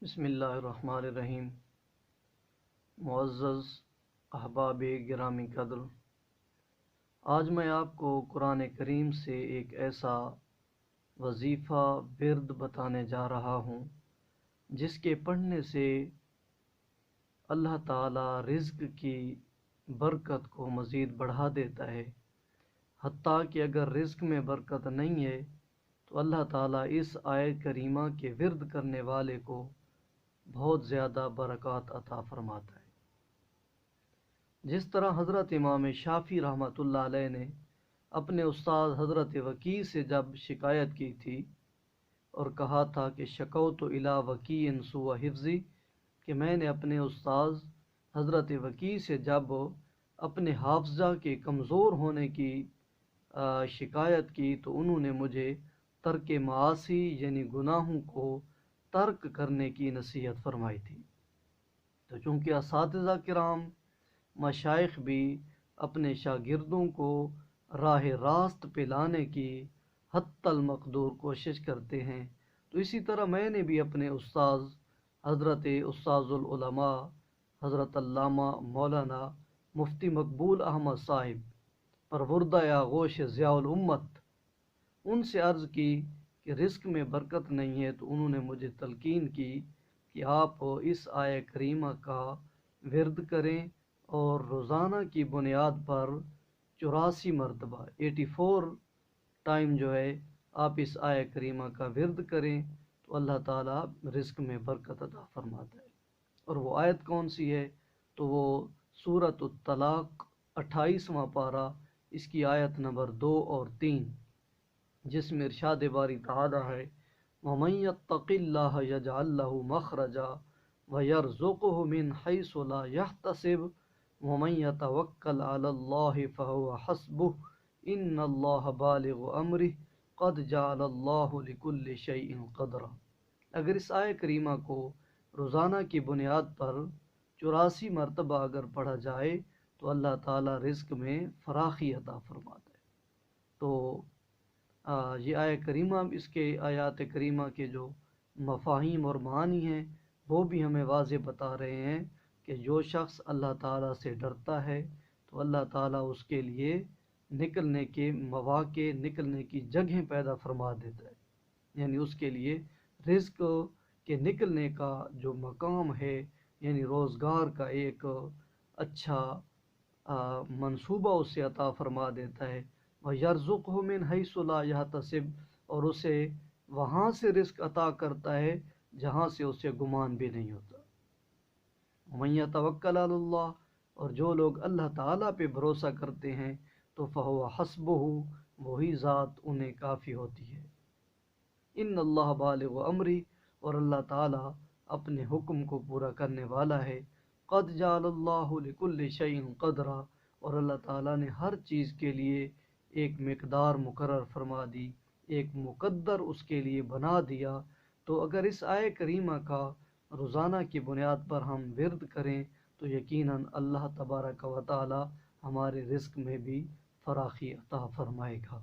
بسم اللہ الرحمن الرحیم۔ معزز احباب گرامی قدر، آج میں آپ کو قرآن کریم سے ایک ایسا وظیفہ ورد بتانے جا رہا ہوں جس کے پڑھنے سے اللہ تعالی رزق کی برکت کو مزید بڑھا دیتا ہے، حتیٰ کہ اگر رزق میں برکت نہیں ہے تو اللہ تعالیٰ اس آیت کریمہ کے ورد کرنے والے کو بہت زیادہ برکات عطا فرماتا ہے۔ جس طرح حضرت امام شافعی رحمۃ اللہ علیہ نے اپنے استاد حضرت وکیع سے جب شکایت کی تھی اور کہا تھا کہ شکوت الی وکیع سوء حفظی، کہ میں نے اپنے استاد حضرت وکیع سے جب اپنے حافظہ کے کمزور ہونے کی شکایت کی تو انہوں نے مجھے ترک معاصی یعنی گناہوں کو ترک کرنے کی نصیحت فرمائی تھی۔ تو چونکہ اساتذہ کرام مشائخ بھی اپنے شاگردوں کو راہ راست پہ لانے کی حتی المقدور کوشش کرتے ہیں، تو اسی طرح میں نے بھی اپنے استاذ حضرت استاذ العلماء حضرت علامہ مولانا مفتی مقبول احمد صاحب پروردہ آغوش ضیاء الامت، ان سے عرض کی کہ رزق میں برکت نہیں ہے، تو انہوں نے مجھے تلقین کی کہ آپ اس آیہ کریمہ کا ورد کریں اور روزانہ کی بنیاد پر 84 مرتبہ 84 ٹائم جو ہے آپ اس آیہ کریمہ کا ورد کریں تو اللہ تعالیٰ رزق میں برکت عطا فرماتا ہے۔ اور وہ آیت کون سی ہے؟ تو وہ سورۃ الطلاق 28واں پارہ، اس کی آیت نمبر 2 اور 3، جس میں ارشاد باری تعالی ہے وَمَن يَتَّقِ اللَّهَ يَجْعَل لَّهُ مَخْرَجًا وَيَرْزُقْهُ مِنْ حَيْثُ لَا يَحْتَسِبُ وَمَن يَتَوَكَّلْ عَلَى اللَّهِ فَهُوَ حَسْبُهُ إِنَّ اللَّهَ بَالِغُ أَمْرِهِ قَدْ جَعَلَ اللَّهُ لِكُلِّ شَيْءٍ قَدْرًا۔ اگر اس آیہ کریمہ کو روزانہ کی بنیاد پر 84 مرتبہ اگر پڑھا جائے تو اللہ تعالیٰ رزق میں فراخی عطا فرماتا ہے۔ تو یہ آیہ کریمہ، اس کے آیات کریمہ کے جو مفاہیم اور معانی ہیں وہ بھی ہمیں واضح بتا رہے ہیں کہ جو شخص اللہ تعالیٰ سے ڈرتا ہے تو اللہ تعالیٰ اس کے لیے نکلنے کے مواقع، نکلنے کی جگہیں پیدا فرما دیتا ہے، یعنی اس کے لیے رزق کے نکلنے کا جو مقام ہے، یعنی روزگار کا ایک اچھا منصوبہ اسے عطا فرما دیتا ہے۔ وَيَرْزُقْهُ مِنْ حَيْثُ لَا يَحْتَسِبُ، اور اسے وہاں سے رزق عطا کرتا ہے جہاں سے اسے گمان بھی نہیں ہوتا۔ وَمَن يَتَوَكَّلْ عَلَى اللَّهِ، اور جو لوگ اللہ تعالیٰ پہ بھروسہ کرتے ہیں تو فَهُوَ حَسْبُهُ، وہی ذات انہیں کافی ہوتی ہے۔ إِنَّ اللَّهَ بَالِغُ أَمْرِهِ، اور اللہ تعالیٰ اپنے حکم کو پورا کرنے والا ہے۔ قَدْ جَعَلَ اللَّهُ لِكُلِّ شَيْءٍ قَدْرًا، اور اللہ تعالیٰ نے ہر چیز کے لیے ایک مقدار مقرر فرما دی، ایک مقدر اس کے لیے بنا دیا۔ تو اگر اس آیہ کریمہ کا روزانہ کی بنیاد پر ہم ورد کریں تو یقیناً اللہ تبارک و تعالی ہمارے رزق میں بھی فراخی عطا فرمائے گا۔